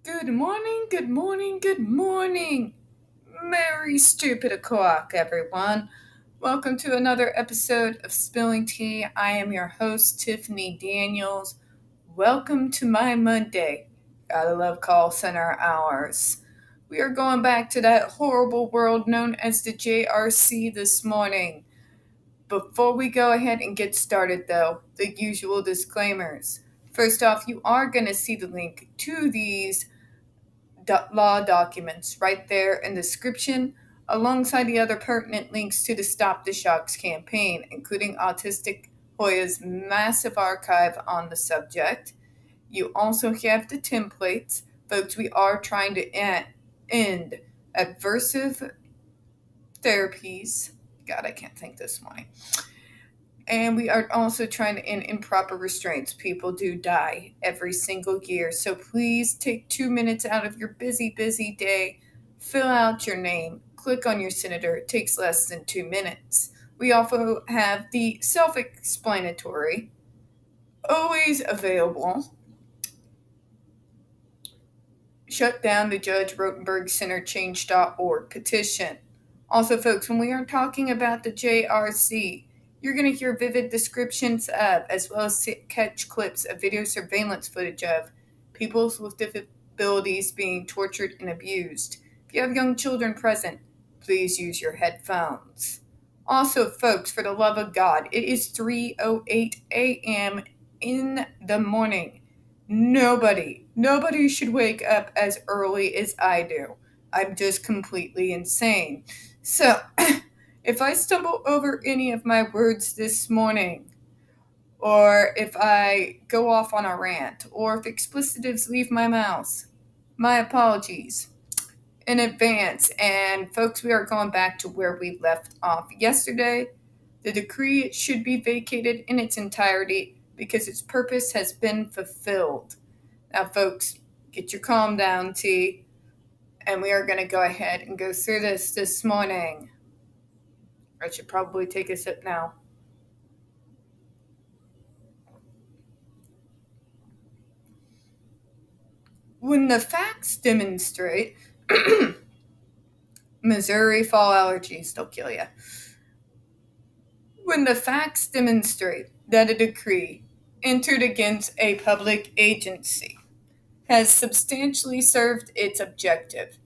Good morning, good morning, good morning. Merry stupid o'clock, everyone. Welcome to another episode of Spilling Tea. I am your host, Tiffany Daniels. Welcome to my Monday. Gotta love call center hours. We are going back to that horrible world known as the JRC this morning. Before we go ahead and get started, though, the usual disclaimers. First off, you are going to see the link to these law documents right there in the description, alongside the other pertinent links to the Stop the Shocks campaign, including Autistic Hoya's massive archive on the subject. You also have the templates. Folks, we are trying to end aversive therapies. God, I can't think this morning. And we are also trying to end improper restraints. People do die every single year. So please take 2 minutes out of your busy day, fill out your name, click on your senator. It takes less than 2 minutes. We also have the self-explanatory, always available, shut down the Judge Rotenberg Center Change.org petition. Also, folks, when we are talking about the JRC, you're going to hear vivid descriptions of, as well as catch clips of video surveillance footage of, people with disabilities being tortured and abused. If you have young children present, please use your headphones. Also, folks, for the love of God, it is 3:08 a.m. in the morning. Nobody should wake up as early as I do. I'm just completely insane. So, if I stumble over any of my words this morning, or if I go off on a rant, or if explicitives leave my mouth, my apologies in advance. And folks, we are going back to where we left off yesterday. The decree should be vacated in its entirety because its purpose has been fulfilled. Now, folks, get your calm down tea, and we are going to go ahead and go through this morning. I should probably take a sip now. When the facts demonstrate, Missouri fall allergies, they'll kill you. When the facts demonstrate that a decree entered against a public agency has substantially served its objective,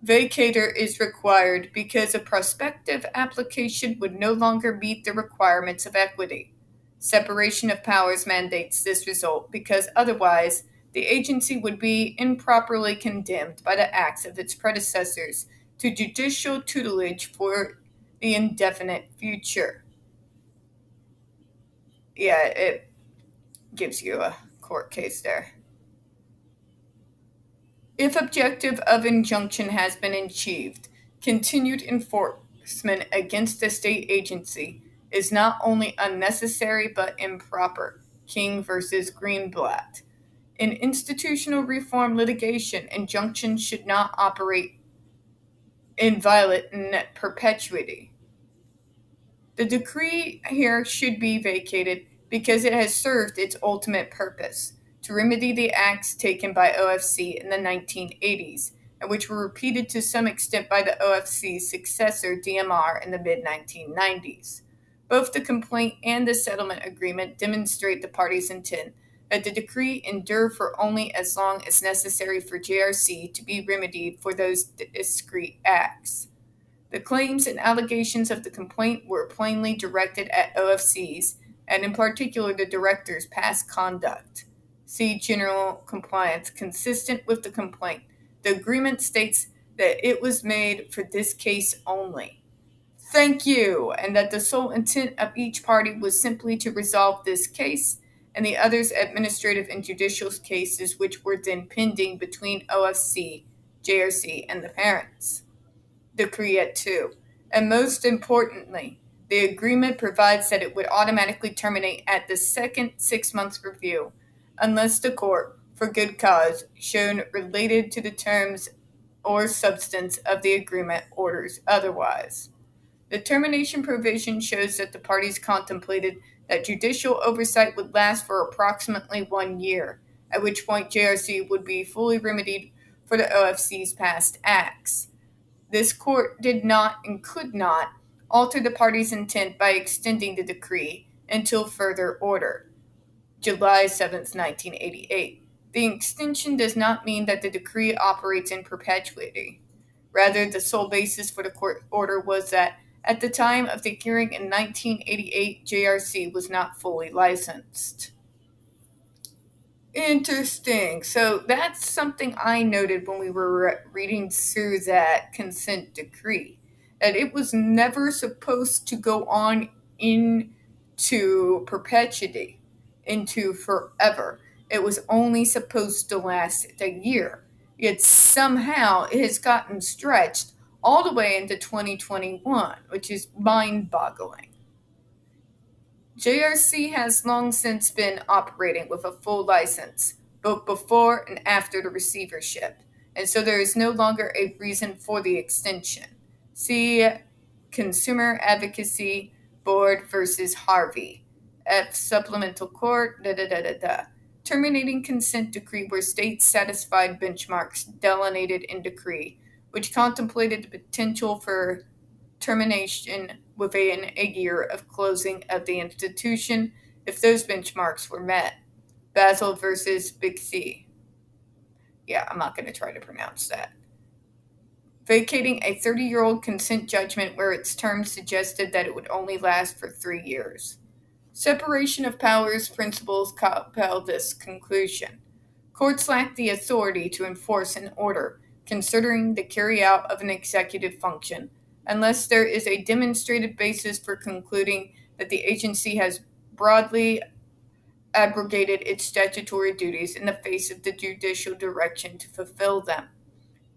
vacater is required because a prospective application would no longer meet the requirements of equity. Separation of powers mandates this result because otherwise the agency would be improperly condemned by the acts of its predecessors to judicial tutelage for the indefinite future. Yeah, it gives you a court case there. If objective of injunction has been achieved, continued enforcement against the state agency is not only unnecessary but improper. King versus Greenblatt. In institutional reform litigation, injunctions should not operate inviolate in perpetuity. The decree here should be vacated because it has served its ultimate purpose, to remedy the acts taken by OFC in the 1980s, and which were repeated to some extent by the OFC's successor, DMR, in the mid-1990s. Both the complaint and the settlement agreement demonstrate the parties' intent that the decree endure for only as long as necessary for JRC to be remedied for those discrete acts. The claims and allegations of the complaint were plainly directed at OFC's, and in particular the director's past conduct. See general compliance consistent with the complaint. The agreement states that it was made for this case only. Thank you, and that the sole intent of each party was simply to resolve this case and the others administrative and judicial cases which were then pending between OFC, JRC, and the parents. Decree at 2. And most importantly, the agreement provides that it would automatically terminate at the second 6-month review unless the court, for good cause shown related to the terms or substance of the agreement, orders otherwise. The termination provision shows that the parties contemplated that judicial oversight would last for approximately 1 year, at which point JRC would be fully remedied for the OFC's past acts. This court did not and could not alter the party's intent by extending the decree until further order. July 7, 1988. The extension does not mean that the decree operates in perpetuity. Rather, the sole basis for the court order was that at the time of the hearing in 1988, JRC was not fully licensed. Interesting. So that's something I noted when we were reading through that consent decree, that it was never supposed to go on into perpetuity, into forever. It was only supposed to last a year. Yet somehow it has gotten stretched all the way into 2021, which is mind-boggling. JRC has long since been operating with a full license, both before and after the receivership, and so there is no longer a reason for the extension. See Consumer Advocacy Board versus Harvey. F. Supplemental Court, terminating consent decree where states satisfied benchmarks delineated in decree, which contemplated the potential for termination within a year of closing of the institution if those benchmarks were met. Basel versus Big C. Yeah, I'm not going to try to pronounce that. Vacating a 30-year-old consent judgment where its terms suggested that it would only last for 3 years. Separation of powers principles compel this conclusion. Courts lack the authority to enforce an order considering the carry-out of an executive function unless there is a demonstrated basis for concluding that the agency has broadly abrogated its statutory duties in the face of the judicial direction to fulfill them.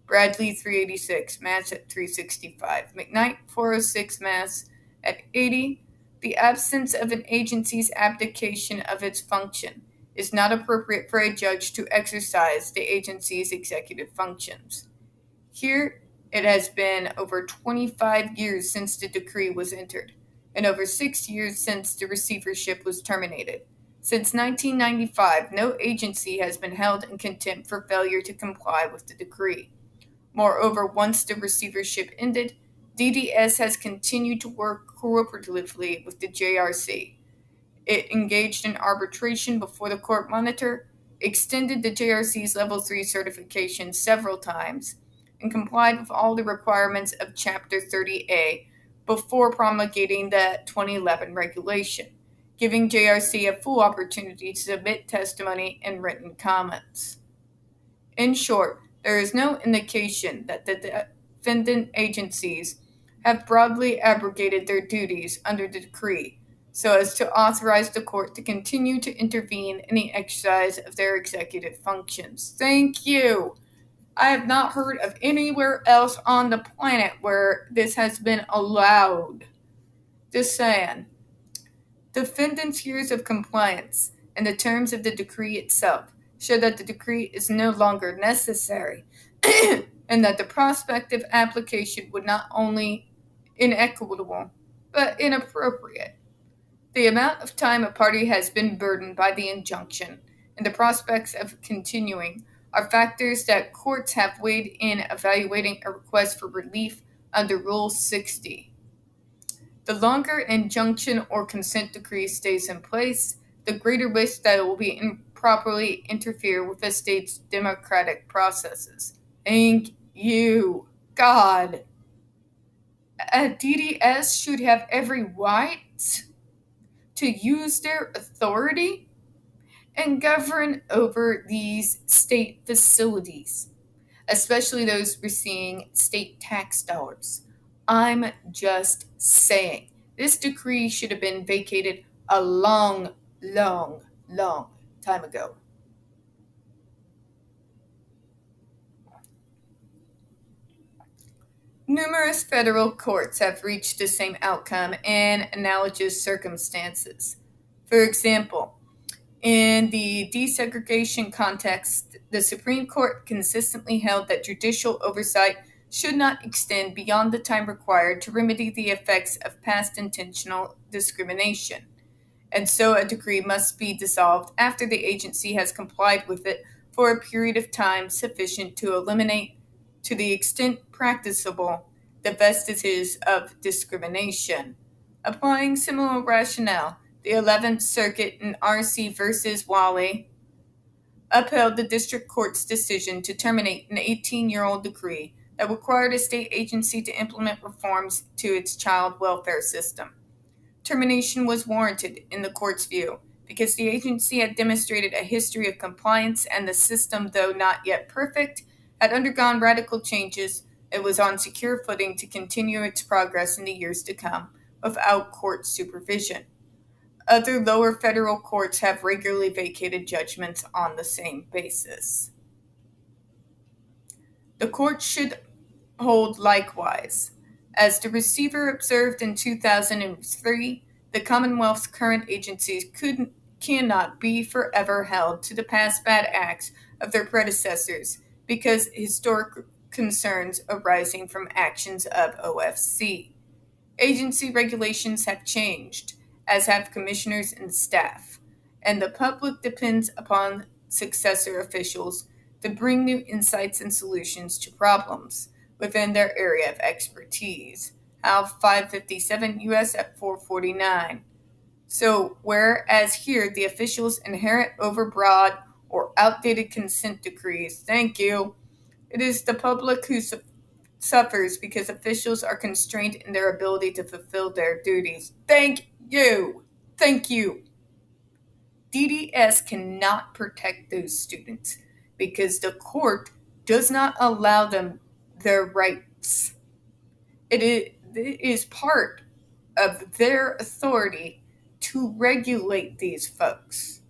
Bradley 386, Mass at 365. McKnight 406, Mass at 80. The absence of an agency's abdication of its function is not appropriate for a judge to exercise the agency's executive functions. Here, it has been over 25 years since the decree was entered, and over 6 years since the receivership was terminated. Since 1995, no agency has been held in contempt for failure to comply with the decree. Moreover, once the receivership ended, DDS has continued to work cooperatively with the JRC. It engaged in arbitration before the court monitor, extended the JRC's Level 3 certification several times, and complied with all the requirements of Chapter 30A before promulgating the 2011 regulation, giving JRC a full opportunity to submit testimony and written comments. In short, there is no indication that the defendant agencies have broadly abrogated their duties under the decree so as to authorize the court to continue to intervene in the exercise of their executive functions. Thank you. I have not heard of anywhere else on the planet where this has been allowed. Just saying. Defendants' years of compliance and the terms of the decree itself show that the decree is no longer necessary and that the prospective application would not only inequitable but inappropriate. The amount of time a party has been burdened by the injunction and the prospects of continuing are factors that courts have weighed in evaluating a request for relief under Rule 60. The longer an injunction or consent decree stays in place, the greater risk that it will be improperly interfere with the state's democratic processes. Thank you, God. A DDS should have every right to use their authority and govern over these state facilities, especially those receiving state tax dollars. I'm just saying, this decree should have been vacated a long time ago. Numerous federal courts have reached the same outcome in analogous circumstances. For example, in the desegregation context, the Supreme Court consistently held that judicial oversight should not extend beyond the time required to remedy the effects of past intentional discrimination. and so a decree must be dissolved after the agency has complied with it for a period of time sufficient to eliminate, to the extent practicable, the vestiges of discrimination. Applying similar rationale, the 11th Circuit in R.C. versus Wally upheld the district court's decision to terminate an 18-year-old decree that required a state agency to implement reforms to its child welfare system. Termination was warranted, in the court's view, because the agency had demonstrated a history of compliance and the system, though not yet perfect, had undergone radical changes and was on secure footing to continue its progress in the years to come without court supervision. Other lower federal courts have regularly vacated judgments on the same basis. The court should hold likewise. As the receiver observed in 2003, the Commonwealth's current agencies cannot be forever held to the past bad acts of their predecessors because historic concerns arising from actions of OFC. Agency regulations have changed, as have commissioners and staff, and the public depends upon successor officials to bring new insights and solutions to problems within their area of expertise. How 557 U.S. at 449. So, whereas here the officials inherit overbroad or outdated consent decrees, thank you, it is the public who suffers because officials are constrained in their ability to fulfill their duties. Thank you. Thank you. DDS cannot protect those students because the court does not allow them their rights. It is part of their authority to regulate these folks.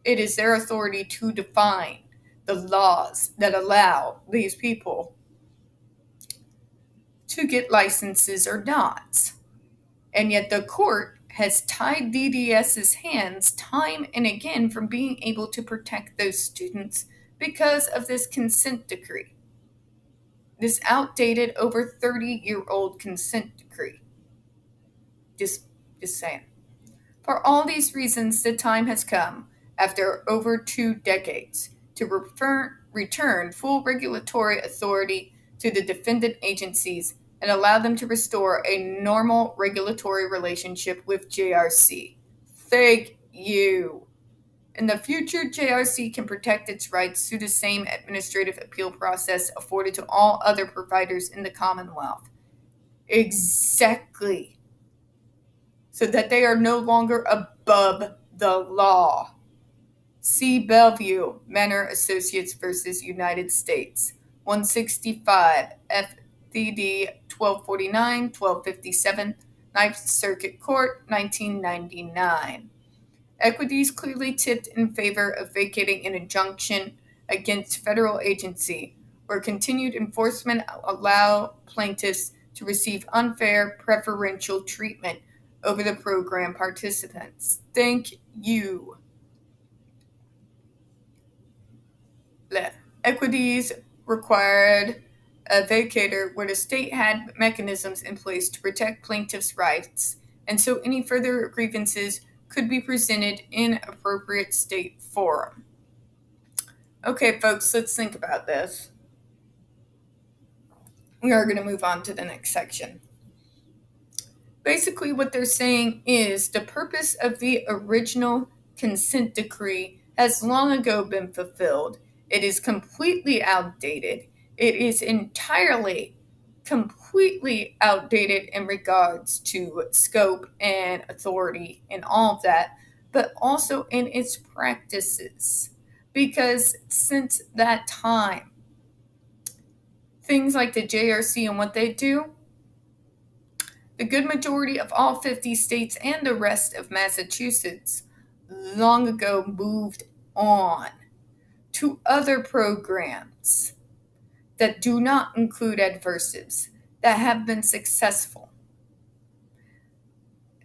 It is their authority to define the laws that allow these people to get licenses or not. And yet the court has tied DDS's hands time and again from being able to protect those students because of this consent decree. This outdated, over 30-year-old consent decree. Just saying. For all these reasons, the time has come, after over 2 decades, to return full regulatory authority to the defendant agencies and allow them to restore a normal regulatory relationship with JRC. Thank you. In the future, JRC can protect its rights through the same administrative appeal process afforded to all other providers in the Commonwealth. Exactly. So that they are no longer above the law. See Bellevue, Manor Associates versus United States, 165 FDD 1249, 1257, 9th Circuit Court, 1999. Equities clearly tipped in favor of vacating an injunction against federal agency where continued enforcement allow plaintiffs to receive unfair preferential treatment over the program participants. Thank you. Equities required a vacator where the state had mechanisms in place to protect plaintiffs' rights, and so any further grievances could be presented in appropriate state forum. Okay, folks, let's think about this. We are going to move on to the next section. Basically, what they're saying is the purpose of the original consent decree has long ago been fulfilled. It is completely outdated. It is entirely, completely outdated in regards to scope and authority and all of that, but also in its practices. Because since that time, things like the JRC and what they do, the good majority of all 50 states and the rest of Massachusetts long ago moved on to other programs that do not include adversives, that have been successful.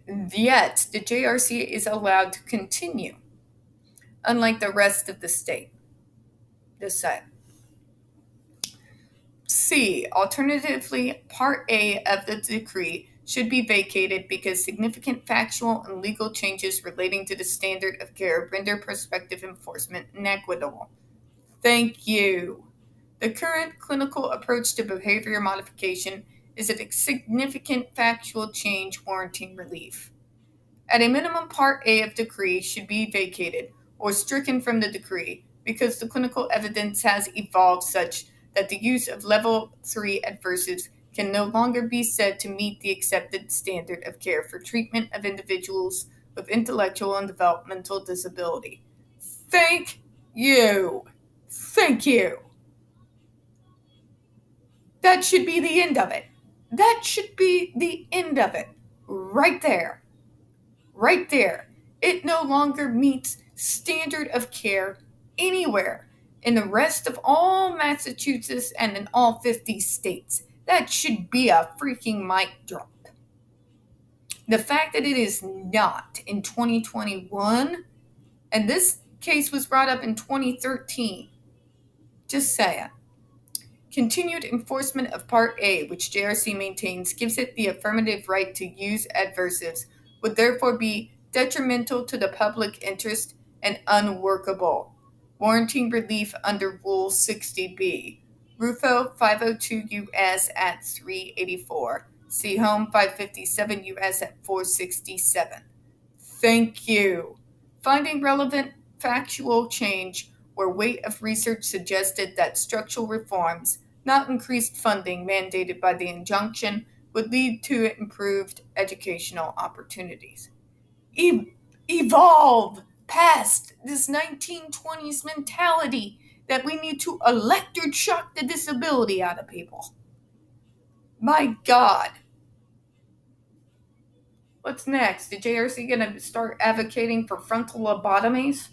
Yet, the JRC is allowed to continue, unlike the rest of the state. This side. C. Alternatively, Part A of the decree should be vacated because significant factual and legal changes relating to the standard of care render prospective enforcement inequitable. Thank you. The current clinical approach to behavior modification is a significant factual change warranting relief. At a minimum, Part A of decree should be vacated or stricken from the decree because the clinical evidence has evolved such that the use of Level 3 adversives can no longer be said to meet the accepted standard of care for treatment of individuals with intellectual and developmental disability. Thank you. Thank you. That should be the end of it. That should be the end of it. Right there. Right there. It no longer meets standard of care anywhere in the rest of all Massachusetts and in all 50 states. That should be a freaking mic drop. The fact that it is not in 2021, and this case was brought up in 2013, just saying. Continued enforcement of Part A, which JRC maintains gives it the affirmative right to use adversives, would therefore be detrimental to the public interest and unworkable, warranting relief under Rule 60B. Rufo 502 U.S. at 384. See Home 557 U.S. at 467. Thank you. Finding relevant factual change where weight of research suggested that structural reforms, not increased funding mandated by the injunction, would lead to improved educational opportunities. Evolve past this 1920s mentality that we need to electric shock the disability out of people. My God. What's next? Is JRC going to start advocating for frontal lobotomies?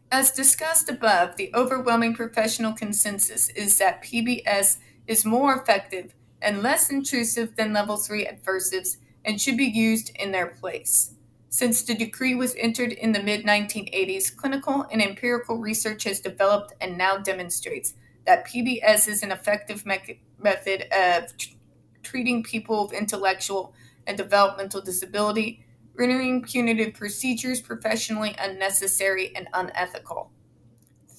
As discussed above, the overwhelming professional consensus is that PBS is more effective and less intrusive than Level 3 adversives and should be used in their place. Since the decree was entered in the mid-1980s, clinical and empirical research has developed and now demonstrates that PBS is an effective method of treating people with intellectual and developmental disability, rendering punitive procedures professionally unnecessary and unethical.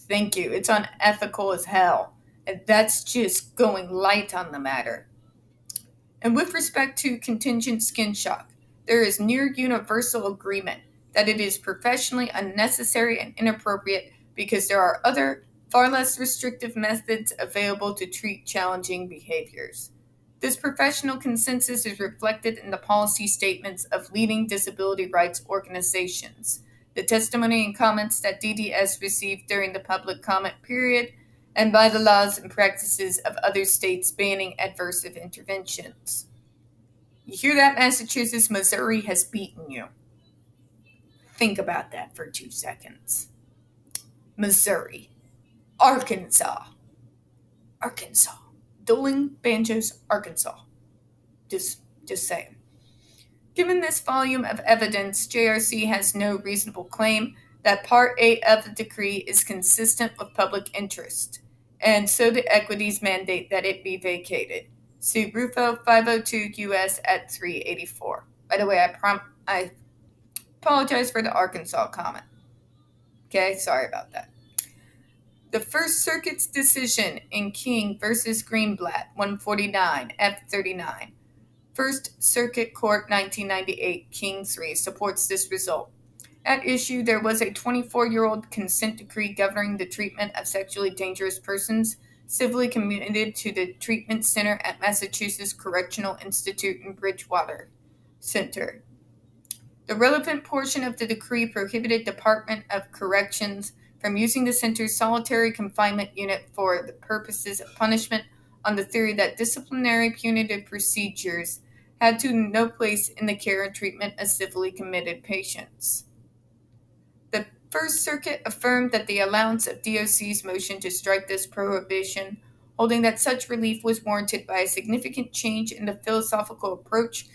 Thank you. It's unethical as hell. And that's just going light on the matter. And with respect to contingent skin shock, there is near universal agreement that it is professionally unnecessary and inappropriate because there are other, far less restrictive methods available to treat challenging behaviors. This professional consensus is reflected in the policy statements of leading disability rights organizations, the testimony and comments that DDS received during the public comment period, and by the laws and practices of other states banning adversive interventions. You hear that, Massachusetts? Missouri has beaten you. Think about that for 2 seconds. Missouri. Arkansas. Dueling Banjos, Arkansas. Just saying. Given this volume of evidence, JRC has no reasonable claim that Part A of the decree is consistent with public interest, and so the equities mandate that it be vacated. See Rufo 502 U.S. at 384. By the way, I apologize for the Arkansas comment. Okay, sorry about that. The First Circuit's decision in King v. Greenblatt, 149, F39, First Circuit Court, 1998, King 3, supports this result. At issue, there was a 24-year-old consent decree governing the treatment of sexually dangerous persons civilly committed to the treatment center at Massachusetts Correctional Institute in Bridgewater Center. The relevant portion of the decree prohibited Department of Corrections from using the center's solitary confinement unit for the purposes of punishment on the theory that disciplinary punitive procedures had no place in the care and treatment of civilly committed patients. The First Circuit affirmed that the allowance of DOC's motion to strike this prohibition, holding that such relief was warranted by a significant change in the philosophical approach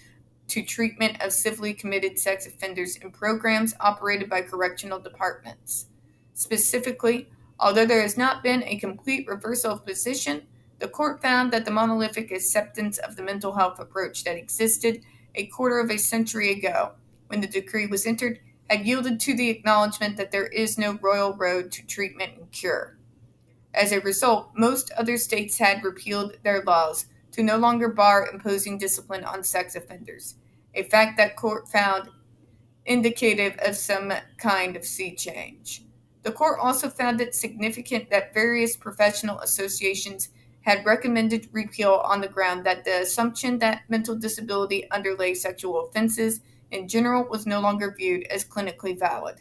to treatment of civilly committed sex offenders in programs operated by correctional departments. Specifically, Although there has not been a complete reversal of position, the court found that the monolithic acceptance of the mental health approach that existed a quarter of a century ago, when the decree was entered, had yielded to the acknowledgement that there is no royal road to treatment and cure. As a result, most other states had repealed their laws to no longer bar imposing discipline on sex offenders, a fact that court found indicative of some kind of sea change. The court also found it significant that various professional associations had recommended repeal on the ground that the assumption that mental disability underlay sexual offenses in general was no longer viewed as clinically valid.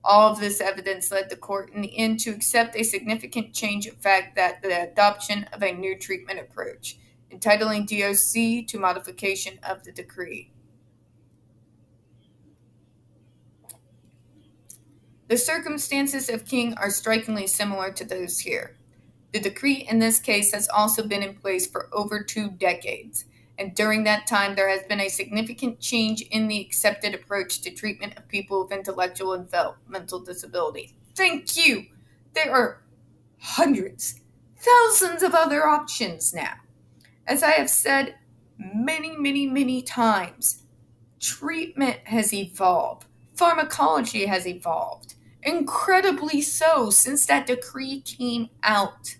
All of this evidence led the court in the end to accept a significant change of fact that the adoption of a new treatment approach, entitling DOC to modification of the decree. The circumstances of King are strikingly similar to those here. The decree in this case has also been in place for over 2 decades, and during that time there has been a significant change in the accepted approach to treatment of people with intellectual and developmental disability. Thank you! There are hundreds, thousands of other options now. As I have said many times, treatment has evolved. Pharmacology has evolved. Incredibly so since that decree came out.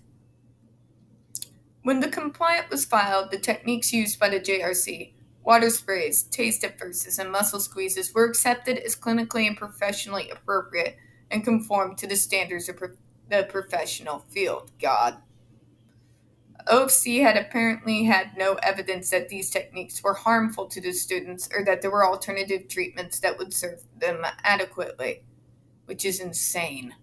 When the complaint was filed, the techniques used by the JRC, water sprays, taste adverses, and muscle squeezes, were accepted as clinically and professionally appropriate and conformed to the standards of the professional field. God. OFC had apparently had no evidence that these techniques were harmful to the students or that there were alternative treatments that would serve them adequately, which is insane.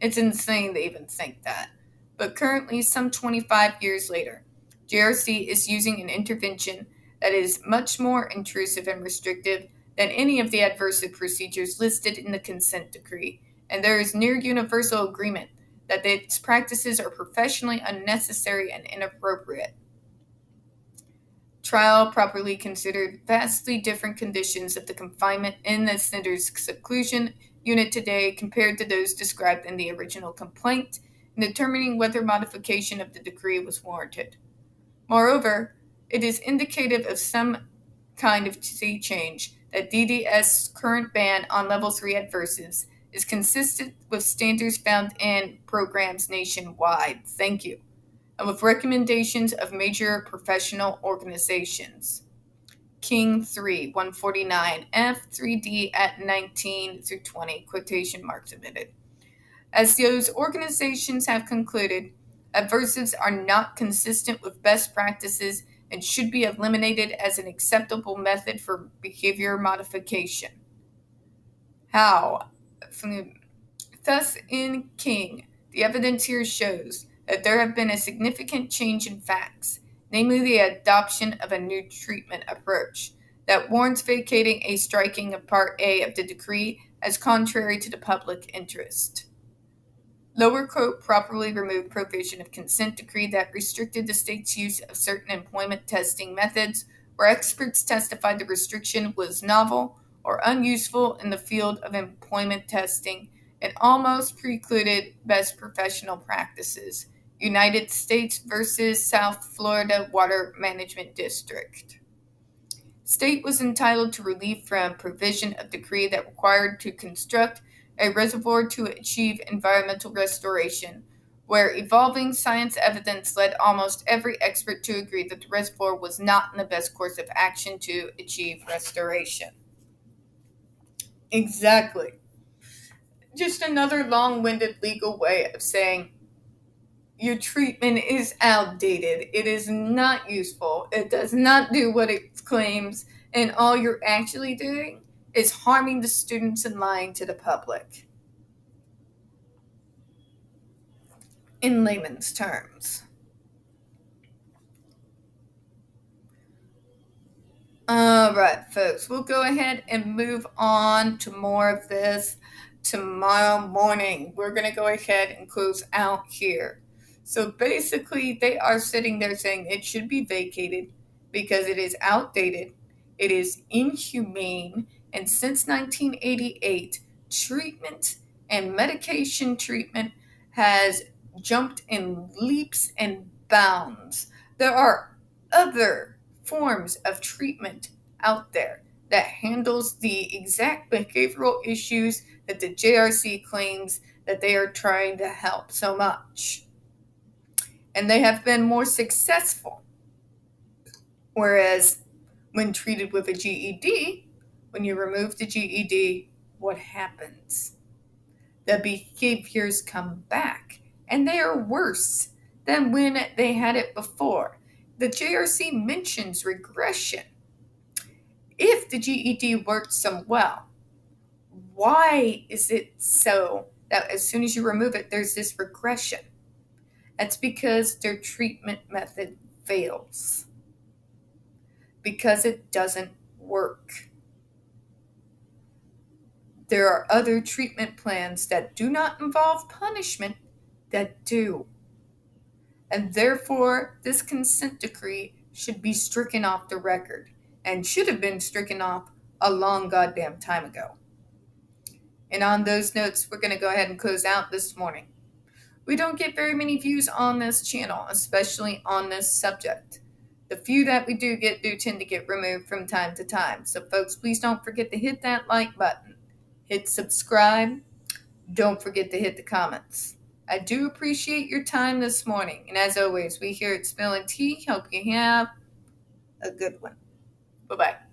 It's insane to even think that. But currently, some 25 years later, JRC is using an intervention that is much more intrusive and restrictive than any of the adversive procedures listed in the consent decree, and there is near universal agreement that its practices are professionally unnecessary and inappropriate. Trial properly considered vastly different conditions of the confinement in the center's seclusion unit today compared to those described in the original complaint, in determining whether modification of the decree was warranted. Moreover, it is indicative of some kind of sea change that DDS's current ban on Level 3 adversives is consistent with standards found in programs nationwide. Thank you. And with recommendations of major professional organizations. King 3, 149, F, 3D at 19 through 20, quotation marks omitted. As those organizations have concluded, adversives are not consistent with best practices and should be eliminated as an acceptable method for behavior modification. How? Thus, in King, the evidence here shows that there have been a significant change in facts, namely the adoption of a new treatment approach that warrants vacating a striking of Part A of the decree as contrary to the public interest. Lower court properly removed provision of consent decree that restricted the state's use of certain employment testing methods where experts testified the restriction was novel or unuseful in the field of employment testing and almost precluded best professional practices. United States versus South Florida Water Management District. State was entitled to relief from provision of decree that required to construct a reservoir to achieve environmental restoration, where evolving science evidence led almost every expert to agree that the reservoir was not in the best course of action to achieve restoration. Exactly. Just another long-winded legal way of saying your treatment is outdated. It is not useful. It does not do what it claims, and all you're actually doing is harming the students and lying to the public. In layman's terms. Alright, folks, we'll go ahead and move on to more of this tomorrow morning. We're going to go ahead and close out here. So basically, they are sitting there saying it should be vacated because it is outdated, it is inhumane, and since 1988, treatment and medication treatment has jumped in leaps and bounds. There are other forms of treatment out there that handles the exact behavioral issues that the JRC claims that they are trying to help so much. And they have been more successful. Whereas when treated with a GED, when you remove the GED, what happens? The behaviors come back, and they are worse than when they had it before. The JRC mentions regression. If the GED worked so well, why is it so that as soon as you remove it, there's this regression? That's because their treatment method fails. Because it doesn't work. There are other treatment plans that do not involve punishment that do. And therefore, this consent decree should be stricken off the record and should have been stricken off a long goddamn time ago. And on those notes, we're going to go ahead and close out this morning. We don't get very many views on this channel, especially on this subject. The few that we do tend to get removed from time to time. So folks, please don't forget to hit that like button. Hit subscribe. Don't forget to hit the comments. I do appreciate your time this morning. And as always, we here at Spilling Tea hope you have a good one. Bye-bye.